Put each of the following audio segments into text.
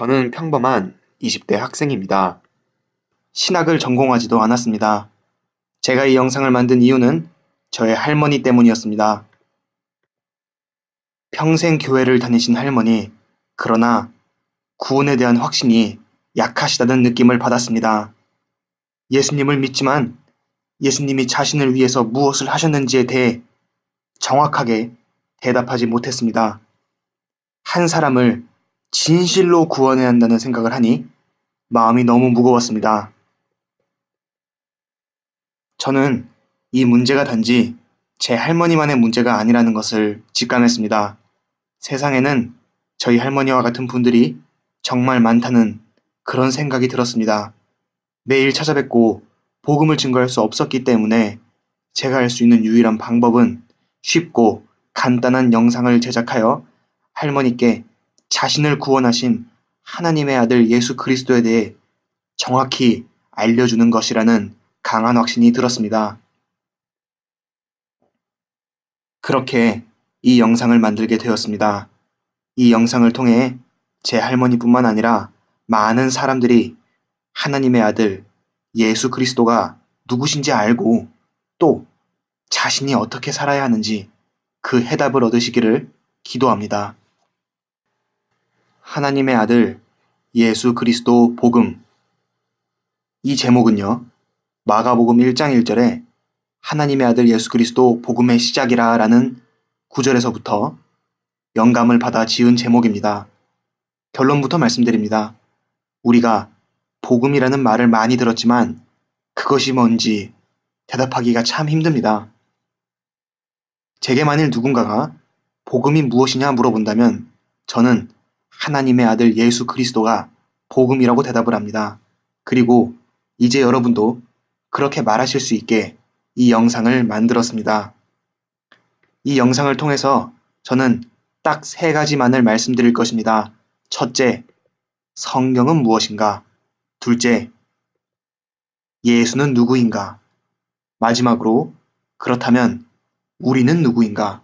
저는 평범한 20대 학생입니다. 신학을 전공하지도 않았습니다. 제가 이 영상을 만든 이유는 저의 할머니 때문이었습니다. 평생 교회를 다니신 할머니, 그러나 구원에 대한 확신이 약하시다는 느낌을 받았습니다. 예수님을 믿지만 예수님이 자신을 위해서 무엇을 하셨는지에 대해 정확하게 대답하지 못했습니다. 한 사람을 진실로 구원해야 한다는 생각을 하니 마음이 너무 무거웠습니다. 저는 이 문제가 단지 제 할머니만의 문제가 아니라는 것을 직감했습니다. 세상에는 저희 할머니와 같은 분들이 정말 많다는 그런 생각이 들었습니다. 매일 찾아뵙고 복음을 증거할 수 없었기 때문에 제가 할 수 있는 유일한 방법은 쉽고 간단한 영상을 제작하여 할머니께 자신을 구원하신 하나님의 아들 예수 그리스도에 대해 정확히 알려주는 것이라는 강한 확신이 들었습니다. 그렇게 이 영상을 만들게 되었습니다. 이 영상을 통해 제 할머니뿐만 아니라 많은 사람들이 하나님의 아들 예수 그리스도가 누구신지 알고 또 자신이 어떻게 살아야 하는지 그 해답을 얻으시기를 기도합니다. 하나님의 아들 예수 그리스도 복음. 이 제목은요, 마가복음 1장 1절에 하나님의 아들 예수 그리스도 복음의 시작이라 라는 구절에서부터 영감을 받아 지은 제목입니다. 결론부터 말씀드립니다. 우리가 복음이라는 말을 많이 들었지만 그것이 뭔지 대답하기가 참 힘듭니다. 제게 만일 누군가가 복음이 무엇이냐 물어본다면 저는 하나님의 아들 예수 그리스도가 복음이라고 대답을 합니다. 그리고 이제 여러분도 그렇게 말하실 수 있게 이 영상을 만들었습니다. 이 영상을 통해서 저는 딱 3가지만을 말씀드릴 것입니다. 첫째, 성경은 무엇인가? 둘째, 예수는 누구인가? 마지막으로, 그렇다면 우리는 누구인가?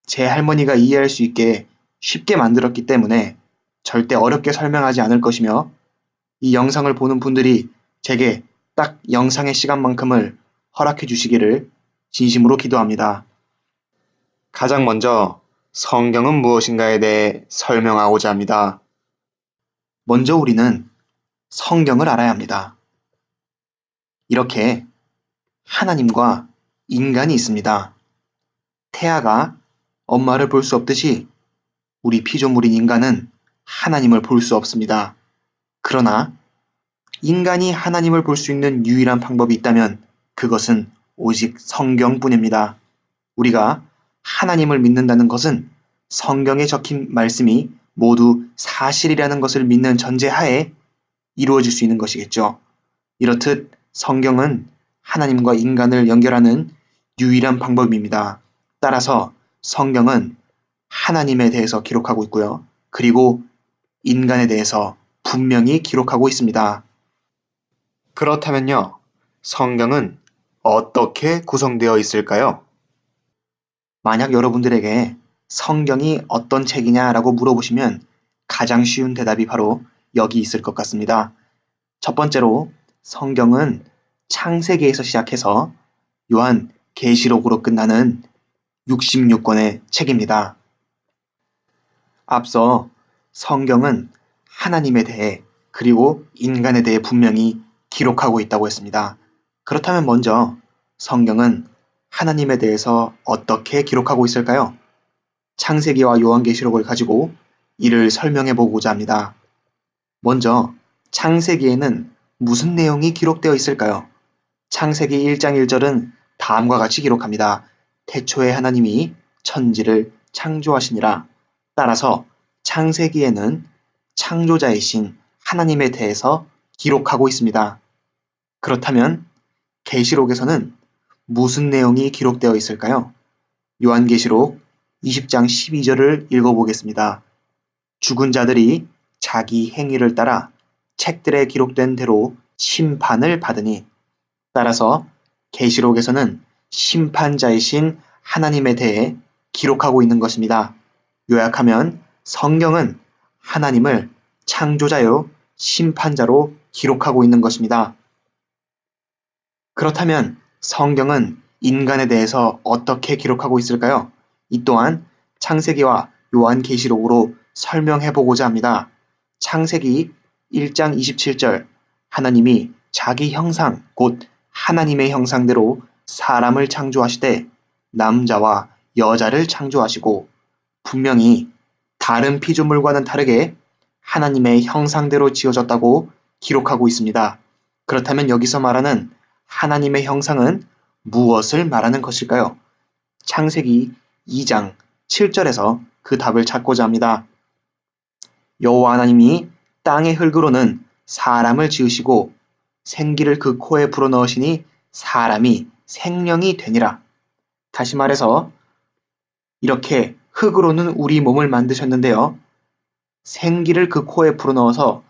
제 할머니가 이해할 수 있게 쉽게 만들었기 때문에 절대 어렵게 설명하지 않을 것이며 이 영상을 보는 분들이 제게 딱 영상의 시간만큼을 허락해 주시기를 진심으로 기도합니다. 가장 먼저 성경은 무엇인가에 대해 설명하고자 합니다. 먼저 우리는 성경을 알아야 합니다. 이렇게 하나님과 인간이 있습니다. 태아가 엄마를 볼 수 없듯이 우리 피조물인 인간은 하나님을 볼 수 없습니다. 그러나 인간이 하나님을 볼 수 있는 유일한 방법이 있다면 그것은 오직 성경뿐입니다. 우리가 하나님을 믿는다는 것은 성경에 적힌 말씀이 모두 사실이라는 것을 믿는 전제하에 이루어질 수 있는 것이겠죠. 이렇듯 성경은 하나님과 인간을 연결하는 유일한 방법입니다. 따라서 성경은 하나님에 대해서 기록하고 있고요. 그리고 인간에 대해서 분명히 기록하고 있습니다. 그렇다면요, 성경은 어떻게 구성되어 있을까요? 만약 여러분들에게 성경이 어떤 책이냐라고 물어보시면 가장 쉬운 대답이 바로 여기 있을 것 같습니다. 첫 번째로 성경은 창세기에서 시작해서 요한 계시록으로 끝나는 66권의 책입니다. 앞서 성경은 하나님에 대해 그리고 인간에 대해 분명히 기록하고 있다고 했습니다. 그렇다면 먼저 성경은 하나님에 대해서 어떻게 기록하고 있을까요? 창세기와 요한계시록을 가지고 이를 설명해 보고자 합니다. 먼저 창세기에는 무슨 내용이 기록되어 있을까요? 창세기 1장 1절은 다음과 같이 기록합니다. 태초에 하나님이 천지를 창조하시니라. 따라서 창세기에는 창조자이신 하나님에 대해서 기록하고 있습니다. 그렇다면 계시록에서는 무슨 내용이 기록되어 있을까요? 요한계시록 20장 12절을 읽어보겠습니다. 죽은 자들이 자기 행위를 따라 책들에 기록된 대로 심판을 받으니. 따라서 계시록에서는 심판자이신 하나님에 대해 기록하고 있는 것입니다. 요약하면 성경은 하나님을 창조자요 심판자로 기록하고 있는 것입니다. 그렇다면 성경은 인간에 대해서 어떻게 기록하고 있을까요? 이 또한 창세기와 요한계시록으로 설명해 보고자 합니다. 창세기 1장 27절 하나님이 자기 형상 곧 하나님의 형상대로 사람을 창조하시되 남자와 여자를 창조하시고 분명히 다른 피조물과는 다르게 하나님의 형상대로 지어졌다고 기록하고 있습니다. 그렇다면 여기서 말하는 하나님의 형상은 무엇을 말하는 것일까요? 창세기 2장 7절에서 그 답을 찾고자 합니다. 여호와 하나님이 땅의 흙으로는 사람을 지으시고 생기를 그 코에 불어넣으시니 사람이 생명이 되니라. 다시 말해서 이렇게 흙으로는 우리 몸을 만드셨는데요. 생기를 그 코에 불어넣어서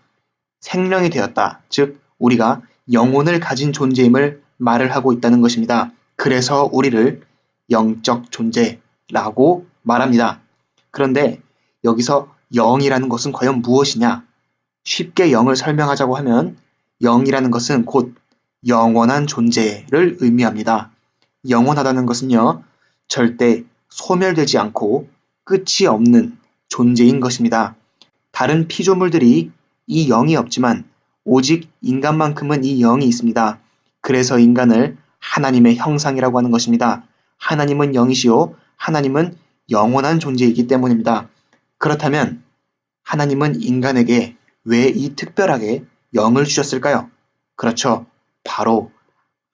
생명이 되었다. 즉 우리가 영혼을 가진 존재임을 말을 하고 있다는 것입니다. 그래서 우리를 영적 존재라고 말합니다. 그런데 여기서 영이라는 것은 과연 무엇이냐? 쉽게 영을 설명하자고 하면 영이라는 것은 곧 영원한 존재를 의미합니다. 영원하다는 것은요, 절대 소멸되지 않고 끝이 없는 존재인 것입니다. 다른 피조물들이 이 영이 없지만 오직 인간만큼은 이 영이 있습니다. 그래서 인간을 하나님의 형상이라고 하는 것입니다. 하나님은 영이시요 하나님은 영원한 존재이기 때문입니다. 그렇다면 하나님은 인간에게 왜 이 특별하게 영을 주셨을까요? 그렇죠. 바로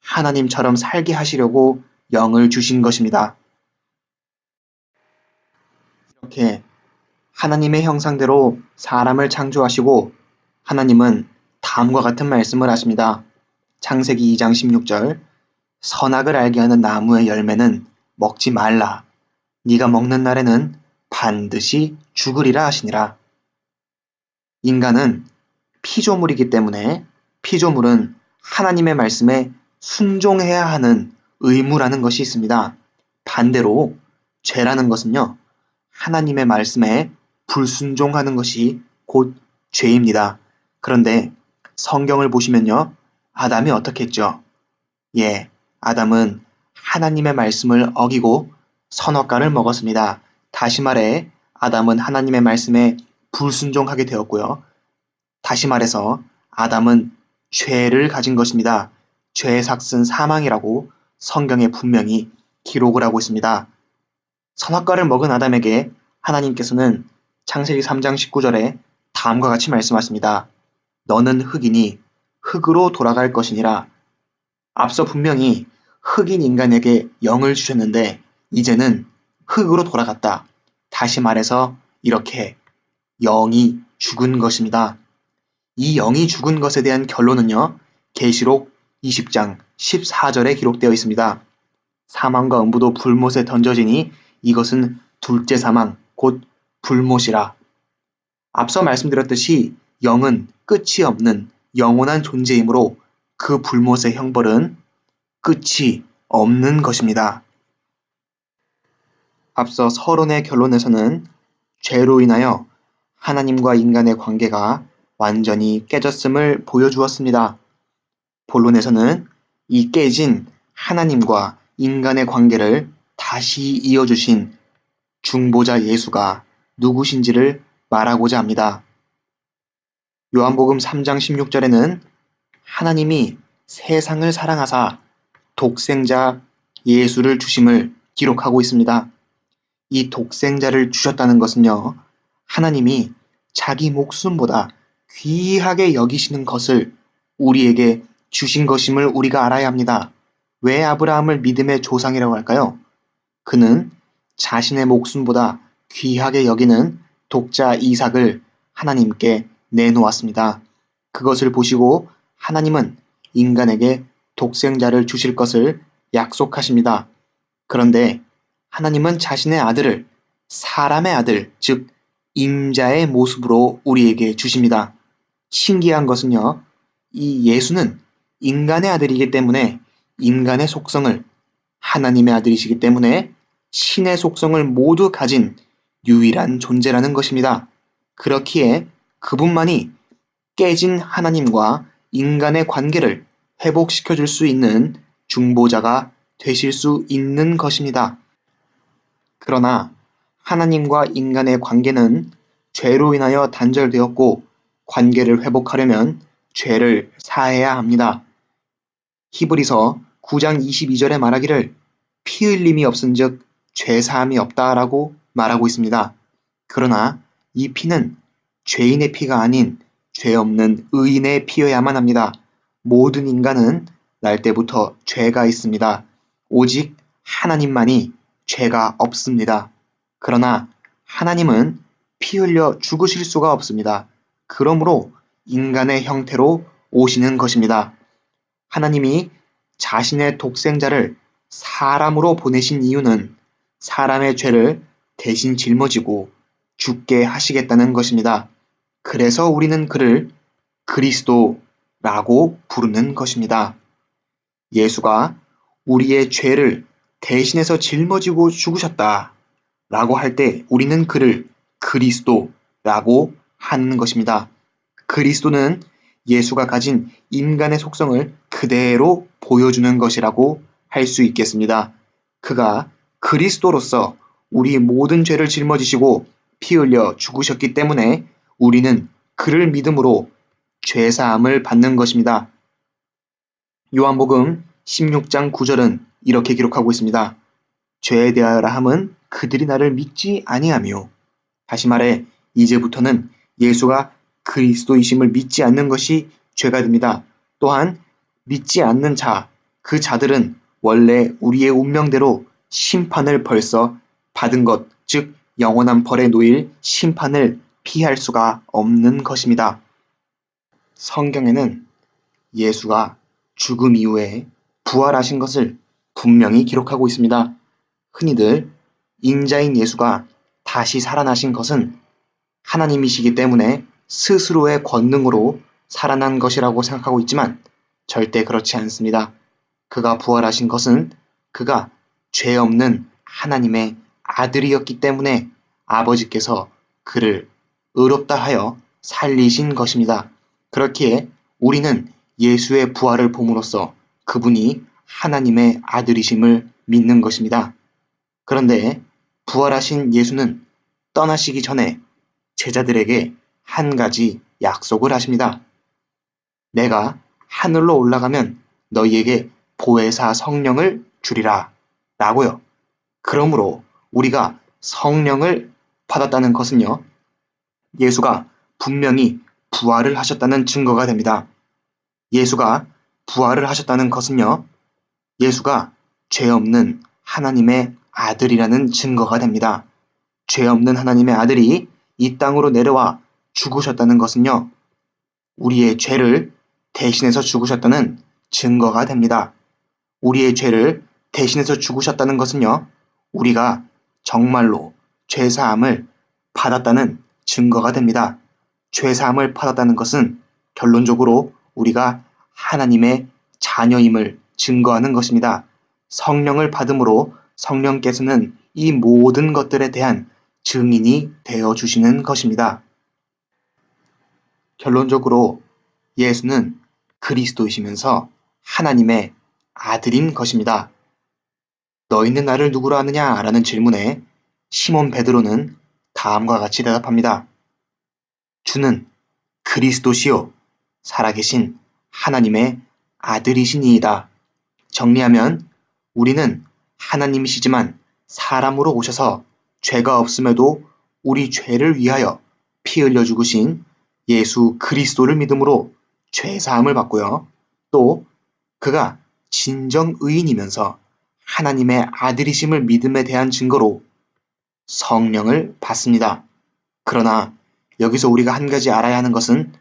하나님처럼 살게 하시려고 영을 주신 것입니다. 이렇게 하나님의 형상대로 사람을 창조하시고 하나님은 다음과 같은 말씀을 하십니다. 창세기 2장 16절 선악을 알게 하는 나무의 열매는 먹지 말라. 네가 먹는 날에는 반드시 죽으리라 하시니라. 인간은 피조물이기 때문에 피조물은 하나님의 말씀에 순종해야 하는 의무라는 것이 있습니다. 반대로 죄라는 것은요. 하나님의 말씀에 불순종하는 것이 곧 죄입니다. 그런데 성경을 보시면요. 아담이 어떻게 했죠? 예, 아담은 하나님의 말씀을 어기고 선악과를 먹었습니다. 다시 말해 아담은 하나님의 말씀에 불순종하게 되었고요. 다시 말해서 아담은 죄를 가진 것입니다. 죄의 삭은 사망이라고 성경에 분명히 기록을 하고 있습니다. 선악과를 먹은 아담에게 하나님께서는 창세기 3장 19절에 다음과 같이 말씀하십니다. 너는 흙이니 흙으로 돌아갈 것이니라. 앞서 분명히 흙인 인간에게 영을 주셨는데 이제는 흙으로 돌아갔다. 다시 말해서 이렇게 영이 죽은 것입니다. 이 영이 죽은 것에 대한 결론은요. 계시록 20장 14절에 기록되어 있습니다. 사망과 음부도 불못에 던져지니 이것은 둘째 사망 곧 불못이라. 앞서 말씀드렸듯이 영은 끝이 없는 영원한 존재이므로 그 불못의 형벌은 끝이 없는 것입니다. 앞서 서론의 결론에서는 죄로 인하여 하나님과 인간의 관계가 완전히 깨졌음을 보여주었습니다. 본론에서는 이 깨진 하나님과 인간의 관계를 다시 이어주신 중보자 예수가 누구신지를 말하고자 합니다. 요한복음 3장 16절에는 하나님이 세상을 사랑하사 독생자 예수를 주심을 기록하고 있습니다. 이 독생자를 주셨다는 것은요, 하나님이 자기 목숨보다 귀하게 여기시는 것을 우리에게 주신 것임을 우리가 알아야 합니다. 왜 아브라함을 믿음의 조상이라고 할까요? 그는 자신의 목숨보다 귀하게 여기는 독자 이삭을 하나님께 내놓았습니다. 그것을 보시고 하나님은 인간에게 독생자를 주실 것을 약속하십니다. 그런데 하나님은 자신의 아들을 사람의 아들, 즉 임자의 모습으로 우리에게 주십니다. 신기한 것은요, 이 예수는 인간의 아들이기 때문에 인간의 속성을, 하나님의 아들이시기 때문에 신의 속성을 모두 가진 유일한 존재라는 것입니다. 그렇기에 그분만이 깨진 하나님과 인간의 관계를 회복시켜 줄 수 있는 중보자가 되실 수 있는 것입니다. 그러나 하나님과 인간의 관계는 죄로 인하여 단절되었고 관계를 회복하려면 죄를 사해야 합니다. 히브리서 9장 22절에 말하기를 피 흘림이 없은즉 죄 사함이 없다라고 말하고 있습니다. 그러나 이 피는 죄인의 피가 아닌 죄 없는 의인의 피여야만 합니다. 모든 인간은 날 때부터 죄가 있습니다. 오직 하나님만이 죄가 없습니다. 그러나 하나님은 피 흘려 죽으실 수가 없습니다. 그러므로 인간의 형태로 오시는 것입니다. 하나님이 자신의 독생자를 사람으로 보내신 이유는 사람의 죄를 대신 짊어지고 죽게 하시겠다는 것입니다. 그래서 우리는 그를 그리스도라고 부르는 것입니다. 예수가 우리의 죄를 대신해서 짊어지고 죽으셨다 라고 할 때 우리는 그를 그리스도라고 하는 것입니다. 그리스도는 예수가 가진 인간의 속성을 그대로 보여주는 것이라고 할 수 있겠습니다. 그가 그리스도로서 우리 모든 죄를 짊어지시고 피 흘려 죽으셨기 때문에 우리는 그를 믿음으로 죄사함을 받는 것입니다. 요한복음 16장 9절은 이렇게 기록하고 있습니다. 죄에 대하여라 함은 그들이 나를 믿지 아니하며, 다시 말해 이제부터는 예수가 그리스도이심을 믿지 않는 것이 죄가 됩니다. 또한 믿지 않는 자, 그 자들은 원래 우리의 운명대로 심판을 벌써 받은 것, 즉 영원한 벌에 놓일 심판을 피할 수가 없는 것입니다. 성경에는 예수가 죽음 이후에 부활하신 것을 분명히 기록하고 있습니다. 흔히들 인자인 예수가 다시 살아나신 것은 하나님이시기 때문에 스스로의 권능으로 살아난 것이라고 생각하고 있지만 절대 그렇지 않습니다. 그가 부활하신 것은 그가 죄 없는 하나님의 아들이었기 때문에 아버지께서 그를 의롭다 하여 살리신 것입니다. 그렇기에 우리는 예수의 부활을 봄으로써 그분이 하나님의 아들이심을 믿는 것입니다. 그런데 부활하신 예수는 떠나시기 전에 제자들에게 한 가지 약속을 하십니다. 내가 하늘로 올라가면 너희에게 보혜사 성령을 주리라 라고요. 그러므로 우리가 성령을 받았다는 것은요, 예수가 분명히 부활을 하셨다는 증거가 됩니다. 예수가 부활을 하셨다는 것은요, 예수가 죄 없는 하나님의 아들이라는 증거가 됩니다. 죄 없는 하나님의 아들이 이 땅으로 내려와 죽으셨다는 것은요, 우리의 죄를 대신해서 죽으셨다는 증거가 됩니다. 우리의 죄를 대신해서 죽으셨다는 것은요, 우리가 정말로 죄사함을 받았다는 증거가 됩니다. 죄사함을 받았다는 것은 결론적으로 우리가 하나님의 자녀임을 증거하는 것입니다. 성령을 받음으로 성령께서는 이 모든 것들에 대한 증인이 되어 주시는 것입니다. 결론적으로 예수는 그리스도이시면서 하나님의 아들인 것입니다. 너희는 나를 누구로 아느냐? 라는 질문에 시몬 베드로는 다음과 같이 대답합니다. 주는 그리스도시요 살아계신 하나님의 아들이시니이다. 정리하면 우리는 하나님이시지만 사람으로 오셔서 죄가 없음에도 우리 죄를 위하여 피 흘려 죽으신 예수 그리스도를 믿음으로 죄사함을 받고요. 또 그가 진정 의인이면서 하나님의 아들이심을 믿음에 대한 증거로 성령을 받습니다. 그러나 여기서 우리가 한 가지 알아야 하는 것은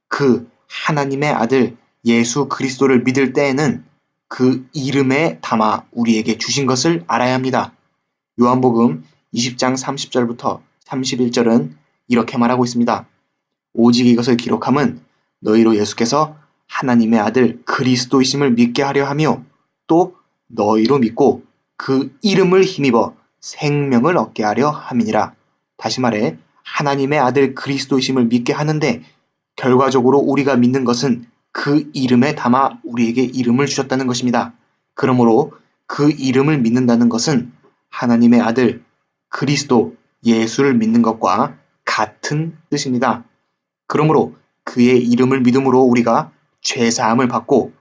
그 하나님의 아들 예수 그리스도를 믿을 때에는 그 이름에 담아 우리에게 주신 것을 알아야 합니다. 요한복음 20장 30절부터 31절은 이렇게 말하고 있습니다. 오직 이것을 기록함은 너희로 예수께서 하나님의 아들 그리스도이심을 믿게 하려 하며 또 너희로 믿고 그 이름을 힘입어 생명을 얻게 하려 함이니라. 다시 말해 하나님의 아들 그리스도이심을 믿게 하는데 결과적으로 우리가 믿는 것은 그 이름에 담아 우리에게 이름을 주셨다는 것입니다. 그러므로 그 이름을 믿는다는 것은 하나님의 아들 그리스도 예수를 믿는 것과 같은 뜻입니다. 그러므로 그의 이름을 믿음으로 우리가 죄사함을 받고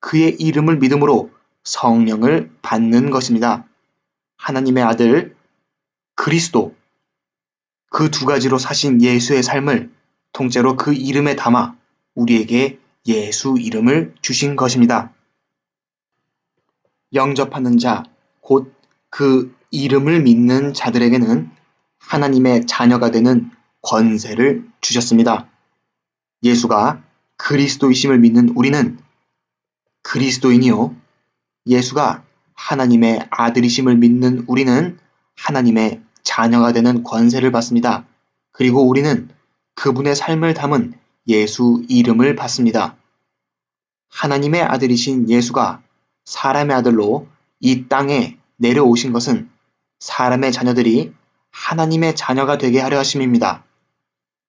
그의 이름을 믿음으로 성령을 받는 것입니다. 하나님의 아들 그리스도 그 두 가지로 사신 예수의 삶을 통째로 그 이름에 담아 우리에게 예수 이름을 주신 것입니다. 영접하는 자, 곧 그 이름을 믿는 자들에게는 하나님의 자녀가 되는 권세를 주셨습니다. 예수가 그리스도이심을 믿는 우리는 그리스도인이요. 예수가 하나님의 아들이심을 믿는 우리는 하나님의 자녀가 되는 권세를 받습니다. 그리고 우리는 그분의 삶을 담은 예수 이름을 받습니다. 하나님의 아들이신 예수가 사람의 아들로 이 땅에 내려오신 것은 사람의 자녀들이 하나님의 자녀가 되게 하려 하심입니다.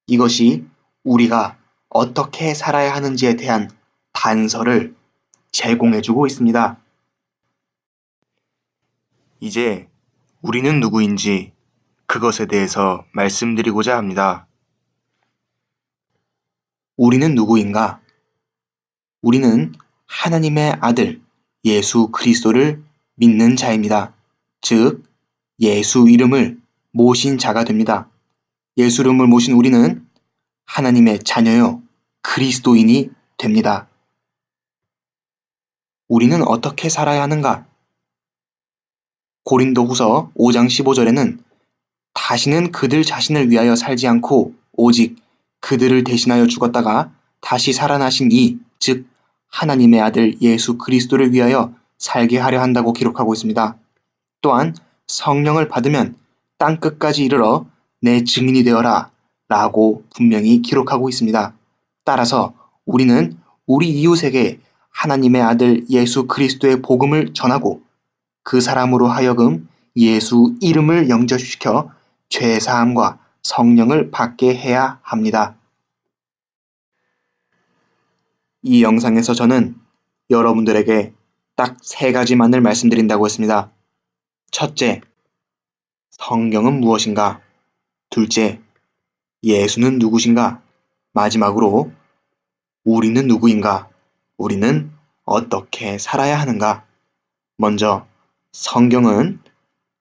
이것이 우리가 어떻게 살아야 하는지에 대한 단서를 제공해주고 있습니다. 이제 우리는 누구인지 그것에 대해서 말씀드리고자 합니다. 우리는 누구인가? 우리는 하나님의 아들 예수 그리스도를 믿는 자입니다. 즉, 예수 이름을 모신 자가 됩니다. 예수 이름을 모신 우리는 하나님의 자녀요 그리스도인이 됩니다. 우리는 어떻게 살아야 하는가? 고린도후서 5장 15절에는 다시는 그들 자신을 위하여 살지 않고 오직 그들을 대신하여 죽었다가 다시 살아나신 이, 즉 하나님의 아들 예수 그리스도를 위하여 살게 하려 한다고 기록하고 있습니다. 또한 성령을 받으면 땅 끝까지 이르러 내 증인이 되어라 라고 분명히 기록하고 있습니다. 따라서 우리는 우리 이웃에게 하나님의 아들 예수 그리스도의 복음을 전하고 그 사람으로 하여금 예수 이름을 영접시켜 죄사함과 성령을 받게 해야 합니다. 이 영상에서 저는 여러분들에게 딱 3가지만을 말씀드린다고 했습니다. 첫째, 성경은 무엇인가? 둘째, 예수는 누구신가? 마지막으로, 우리는 누구인가? 우리는 어떻게 살아야 하는가? 먼저, 성경은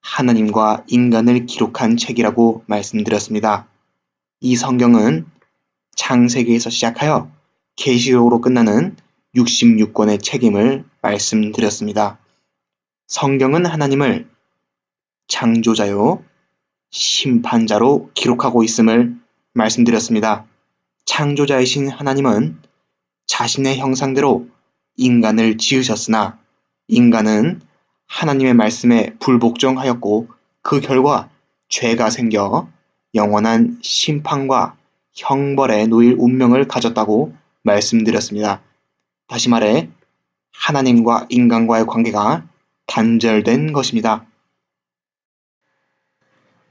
하나님과 인간을 기록한 책이라고 말씀드렸습니다. 이 성경은 창세기에서 시작하여 계시록으로 끝나는 66권의 책임을 말씀드렸습니다. 성경은 하나님을 창조자요, 심판자로 기록하고 있음을 말씀드렸습니다. 창조자이신 하나님은 자신의 형상대로 인간을 지으셨으나 인간은 하나님의 말씀에 불복종하였고 그 결과 죄가 생겨 영원한 심판과 형벌에 놓일 운명을 가졌다고 말씀드렸습니다. 다시 말해 하나님과 인간과의 관계가 단절된 것입니다.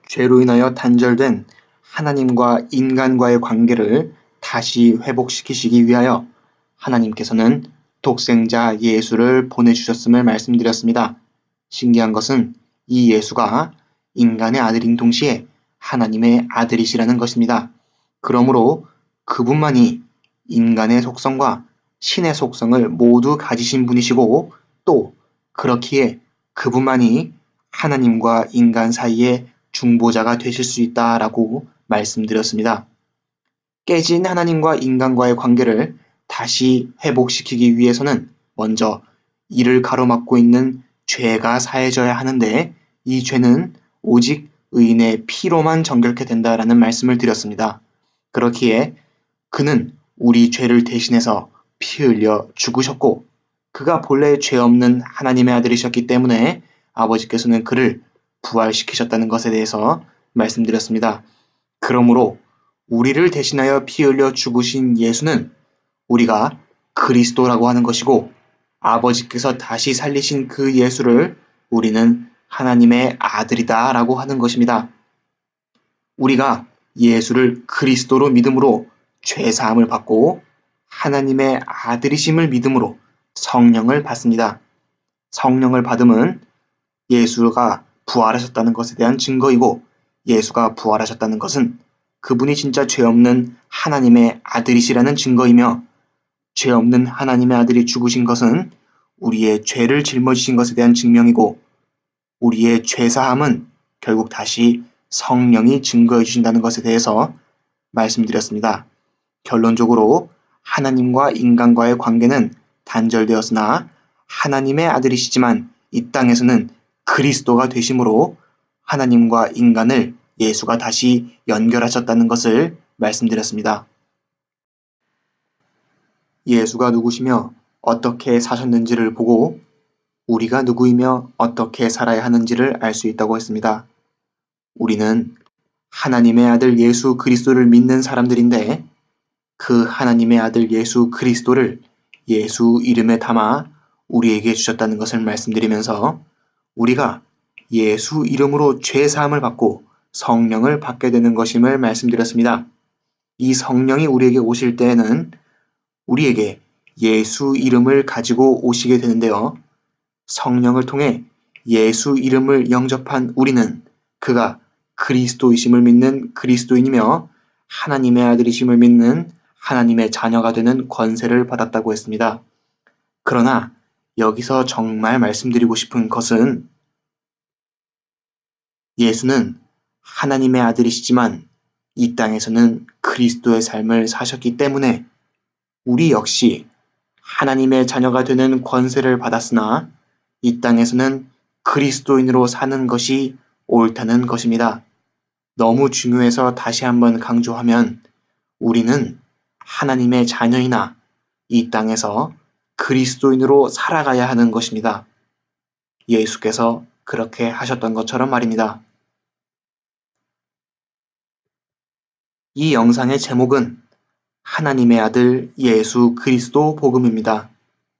죄로 인하여 단절된 하나님과 인간과의 관계를 다시 회복시키시기 위하여 하나님께서는 독생자 예수를 보내주셨음을 말씀드렸습니다. 신기한 것은 이 예수가 인간의 아들인 동시에 하나님의 아들이시라는 것입니다. 그러므로 그분만이 인간의 속성과 신의 속성을 모두 가지신 분이시고 또 그렇기에 그분만이 하나님과 인간 사이의 중보자가 되실 수 있다라고 말씀드렸습니다. 깨진 하나님과 인간과의 관계를 다시 회복시키기 위해서는 먼저 이를 가로막고 있는 죄가 사해져야 하는데 이 죄는 오직 의인의 피로만 정결케 된다라는 말씀을 드렸습니다. 그렇기에 그는 우리 죄를 대신해서 피 흘려 죽으셨고 그가 본래 죄 없는 하나님의 아들이셨기 때문에 아버지께서는 그를 부활시키셨다는 것에 대해서 말씀드렸습니다. 그러므로 우리를 대신하여 피 흘려 죽으신 예수는 우리가 그리스도라고 하는 것이고 아버지께서 다시 살리신 그 예수를 우리는 하나님의 아들이다 라고 하는 것입니다. 우리가 예수를 그리스도로 믿음으로 죄사함을 받고 하나님의 아들이심을 믿음으로 성령을 받습니다. 성령을 받음은 예수가 부활하셨다는 것에 대한 증거이고, 예수가 부활하셨다는 것은 그분이 진짜 죄 없는 하나님의 아들이시라는 증거이며, 죄 없는 하나님의 아들이 죽으신 것은 우리의 죄를 짊어지신 것에 대한 증명이고, 우리의 죄사함은 결국 다시 성령이 증거해 주신다는 것에 대해서 말씀드렸습니다. 결론적으로 하나님과 인간과의 관계는 단절되었으나 하나님의 아들이시지만 이 땅에서는 그리스도가 되심으로 하나님과 인간을 예수가 다시 연결하셨다는 것을 말씀드렸습니다. 예수가 누구시며 어떻게 사셨는지를 보고 우리가 누구이며 어떻게 살아야 하는지를 알 수 있다고 했습니다. 우리는 하나님의 아들 예수 그리스도를 믿는 사람들인데, 그 하나님의 아들 예수 그리스도를 예수 이름에 담아 우리에게 주셨다는 것을 말씀드리면서, 우리가 예수 이름으로 죄 사함을 받고 성령을 받게 되는 것임을 말씀드렸습니다. 이 성령이 우리에게 오실 때에는 우리에게 예수 이름을 가지고 오시게 되는데요. 성령을 통해 예수 이름을 영접한 우리는 그가 그리스도이심을 믿는 그리스도인이며 하나님의 아들이심을 믿는 하나님의 자녀가 되는 권세를 받았다고 했습니다. 그러나 여기서 정말 말씀드리고 싶은 것은, 예수는 하나님의 아들이시지만 이 땅에서는 그리스도의 삶을 사셨기 때문에 우리 역시 하나님의 자녀가 되는 권세를 받았으나 이 땅에서는 그리스도인으로 사는 것이 옳다는 것입니다. 너무 중요해서 다시 한번 강조하면, 우리는 하나님의 자녀이나 이 땅에서 그리스도인으로 살아가야 하는 것입니다. 예수께서 그렇게 하셨던 것처럼 말입니다. 이 영상의 제목은 하나님의 아들 예수 그리스도 복음입니다.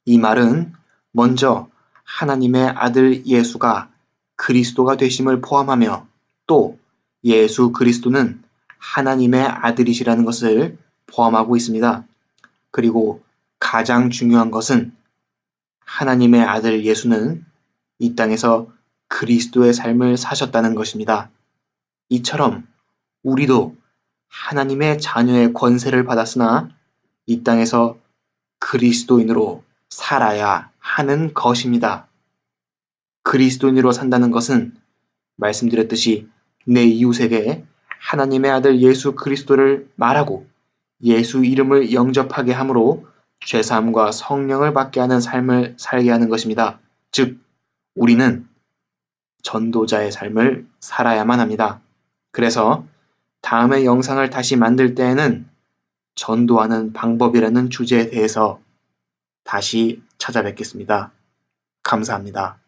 이 말은 먼저 하나님의 아들 예수가 그리스도가 되심을 포함하며, 또 예수 그리스도는 하나님의 아들이시라는 것을 포함하고 있습니다. 그리고 가장 중요한 것은 하나님의 아들 예수는 이 땅에서 그리스도의 삶을 사셨다는 것입니다. 이처럼 우리도 하나님의 자녀의 권세를 받았으나 이 땅에서 그리스도인으로 살아야 하는 것입니다. 그리스도인으로 산다는 것은 말씀드렸듯이 내 이웃에게 하나님의 아들 예수 그리스도를 말하고 예수 이름을 영접하게 함으로 죄사함과 성령을 받게 하는 삶을 살게 하는 것입니다. 즉, 우리는 전도자의 삶을 살아야만 합니다. 그래서 다음의 영상을 다시 만들 때에는 전도하는 방법이라는 주제에 대해서 다시 찾아뵙겠습니다. 감사합니다.